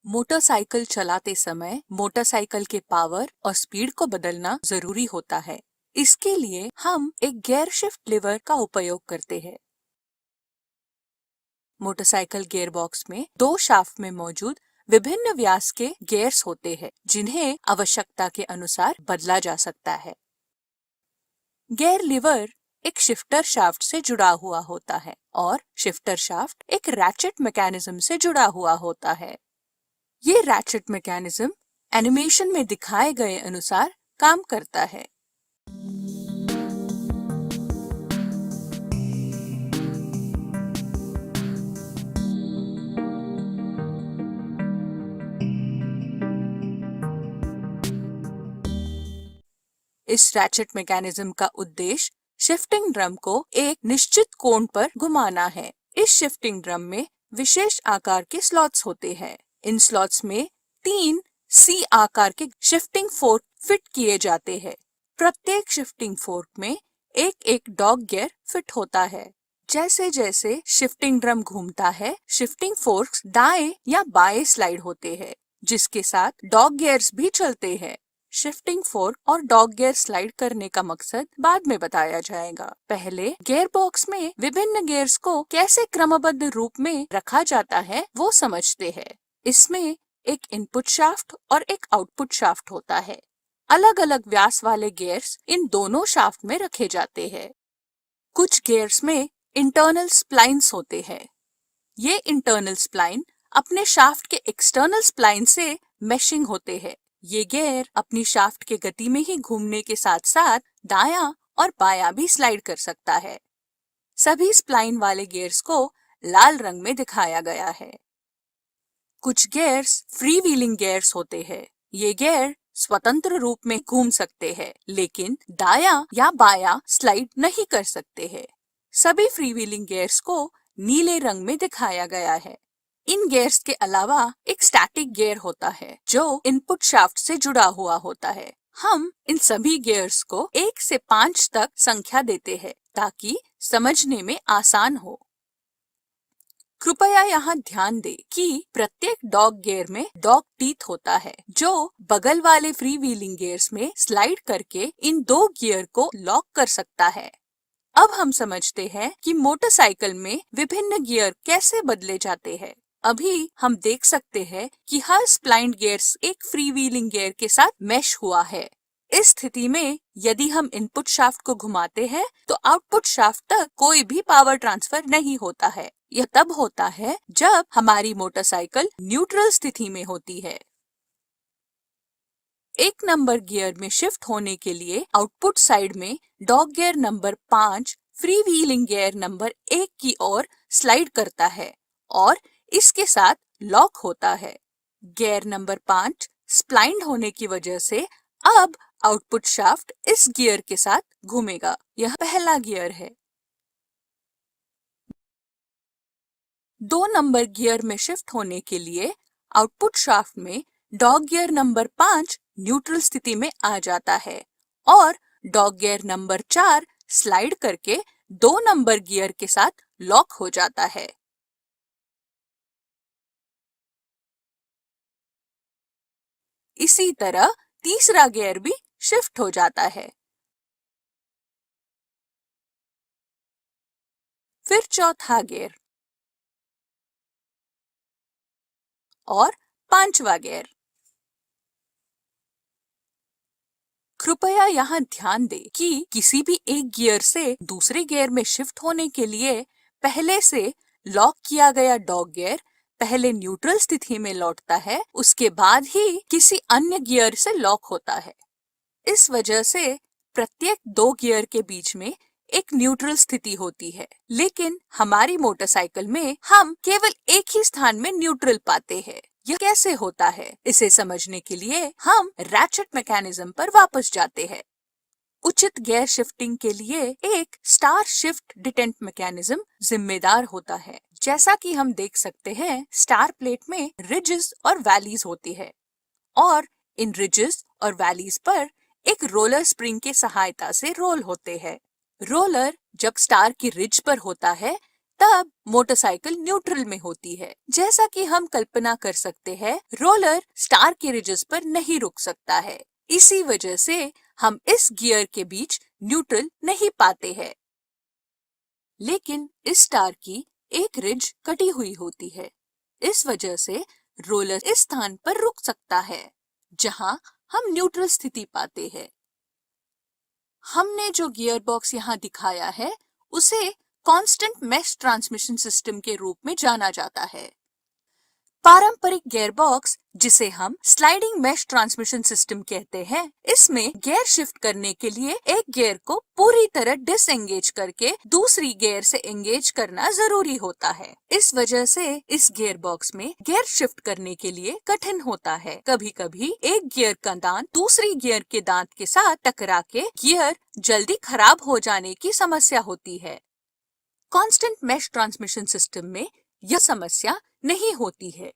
Motorcycle चलाते समय motorcycle के पावर और स्पीड को बदलना जरूरी होता है। इसके लिए हम एक गियर शिफ्ट लीवर का उपयोग करते हैं। मोटरसाइकिल गियर बॉक्स में दो शाफ्ट में मौजूद विभिन्न व्यास के गियर्स होते हैं, जिन्हें आवश्यकता के अनुसार बदला जा सकता है। गियर लीवर एक शिफ्टर शाफ्ट से जुड़ा हुआ होता है और शिफ्टर शाफ्ट एक रैचेट मैकेनिज्म से जुड़ा हुआ होता है। ये रैचेट मैकेनिज्म एनिमेशन में दिखाए गए अनुसार काम करता है। इस रैचेट मैकेनिज्म का उद्देश्य शिफ्टिंग ड्रम को एक निश्चित कोण पर घुमाना है। इस शिफ्टिंग ड्रम में विशेष आकार के स्लॉट्स होते हैं। इन स्लॉट्स में 3 सी आकार के शिफ्टिंग फोर्क फिट किए जाते हैं। प्रत्येक शिफ्टिंग फोर्क में एक एक डॉग गियर फिट होता है। जैसे जैसे शिफ्टिंग ड्रम घूमता है, शिफ्टिंग फोर्क्स दाएं या बाएं स्लाइड होते हैं, जिसके साथ डॉग गियर्स भी चलते हैं। शिफ्टिंग फोर्क और डॉग गियर स्लाइड करने का मकसद बाद में बताया जाएगा। पहले गियर बॉक्स में विभिन्न गियर्स को कैसे क्रमबद्ध रूप में रखा जाता है वो समझते हैं। इसमें एक इनपुट शाफ्ट और एक आउटपुट शाफ्ट होता है। अलग अलग व्यास वाले गियर्स इन दोनों शाफ्ट में रखे जाते हैं। कुछ गियर्स में इंटरनल स्प्लाइन्स होते हैं। ये इंटरनल स्प्लाइन अपने शाफ्ट के एक्सटर्नल स्प्लाइन से मैशिंग होते हैं। ये गियर अपनी शाफ्ट के गति में ही घूमने के साथ साथ दायां और बायां भी स्लाइड कर सकता है। सभी स्प्लाइन वाले गियर्स को लाल रंग में दिखाया गया है। कुछ गियर्स फ्री व्हीलिंग गियर्स होते हैं। ये गियर स्वतंत्र रूप में घूम सकते हैं, लेकिन दायां या बायां स्लाइड नहीं कर सकते हैं। सभी फ्री व्हीलिंग गियर्स को नीले रंग में दिखाया गया है। इन गियर्स के अलावा एक स्टैटिक गियर होता है जो इनपुट शाफ्ट से जुड़ा हुआ होता है। हम इन सभी गियर्स को 1 से 5 तक संख्या देते हैं ताकि समझने में आसान हो। कृपया यहाँ ध्यान दें कि प्रत्येक डॉग गियर में डॉग टीथ होता है, जो बगल वाले फ्री व्हीलिंग गियर्स में स्लाइड करके इन दो गियर को लॉक कर सकता है। अब हम समझते हैं कि मोटरसाइकिल में विभिन्न गियर कैसे बदले जाते हैं। अभी हम देख सकते हैं कि हर स्प्लाइंड गियर्स एक फ्री व्हीलिंग गियर के साथ मैश हुआ है। इस स्थिति में यदि हम इनपुट शाफ्ट को घुमाते हैं तो आउटपुट शाफ्ट तक कोई भी पावर ट्रांसफर नहीं होता है। यह तब होता है जब हमारी मोटरसाइकिल न्यूट्रल स्थिति में होती है। एक नंबर गियर में शिफ्ट होने के लिए आउटपुट साइड में dog gear number 5 free wheeling gear number 1 की ओर स्लाइड करता है और इसके साथ लॉक होता है। गियर नंबर 5 स्प्लाइंड होने की वजह से अब आउटपुट शाफ्ट इस गियर के साथ घूमेगा। यह पहला गियर है। 2 नंबर गियर में शिफ्ट होने के लिए आउटपुट शाफ्ट में डॉग गियर नंबर 5 न्यूट्रल स्थिति में आ जाता है और डॉग गियर नंबर 4 स्लाइड करके 2 नंबर गियर के साथ लॉक हो जाता है। इसी तरह तीसरा गियर भी शिफ्ट हो जाता है। फिर चौथा गियर और 5वां गियर। कृपया यहाँ ध्यान दें कि किसी भी एक गियर से दूसरे गियर में शिफ्ट होने के लिए पहले से लॉक किया गया डॉग गियर पहले न्यूट्रल स्थिति में लौटता है, उसके बाद ही किसी अन्य गियर से लॉक होता है। इस वजह से प्रत्येक 2 गियर के बीच में एक न्यूट्रल स्थिति होती है, लेकिन हमारी मोटरसाइकिल में हम केवल एक ही स्थान में न्यूट्रल पाते हैं। यह कैसे होता है, इसे समझने के लिए हम रैचेट मैकेनिज्म पर वापस जाते हैं। उचित गियर शिफ्टिंग के लिए एक स्टार शिफ्ट डिटेंट मैकेनिज्म जिम्मेदार होता है। जैसा कि हम देख सकते हैं, स्टार प्लेट में रिजेस और वैलीज होती है और इन रिजेस और वैलीज पर एक रोलर स्प्रिंग की सहायता से रोल होते हैं। रोलर जब स्टार की रिज पर होता है तब मोटरसाइकिल न्यूट्रल में होती है। जैसा कि हम कल्पना कर सकते हैं, रोलर स्टार के रिजेस पर नहीं रुक सकता है। इसी वजह से हम इस गियर के बीच न्यूट्रल नहीं पाते हैं। लेकिन इस स्टार की एक रिज कटी हुई होती है। इस वजह से रोलर इस स्थान पर रुक सकता है जहां हम न्यूट्रल स्थिति पाते हैं। हमने जो गियर बॉक्स यहाँ दिखाया है उसे कांस्टेंट मेश ट्रांसमिशन सिस्टम के रूप में जाना जाता है। पारंपरिक गियर बॉक्स, जिसे हम स्लाइडिंग मेश ट्रांसमिशन सिस्टम कहते हैं, इसमें गियर शिफ्ट करने के लिए एक गियर को पूरी तरह डिसएंगेज करके दूसरी गियर से एंगेज करना जरूरी होता है। इस वजह से इस गियर बॉक्स में गियर शिफ्ट करने के लिए कठिन होता है। कभी कभी एक गियर का दांत दूसरी गियर के दांत के साथ टकरा के गियर जल्दी खराब हो जाने की समस्या होती है। कांस्टेंट मेश ट्रांसमिशन सिस्टम में यह समस्या नहीं होती है।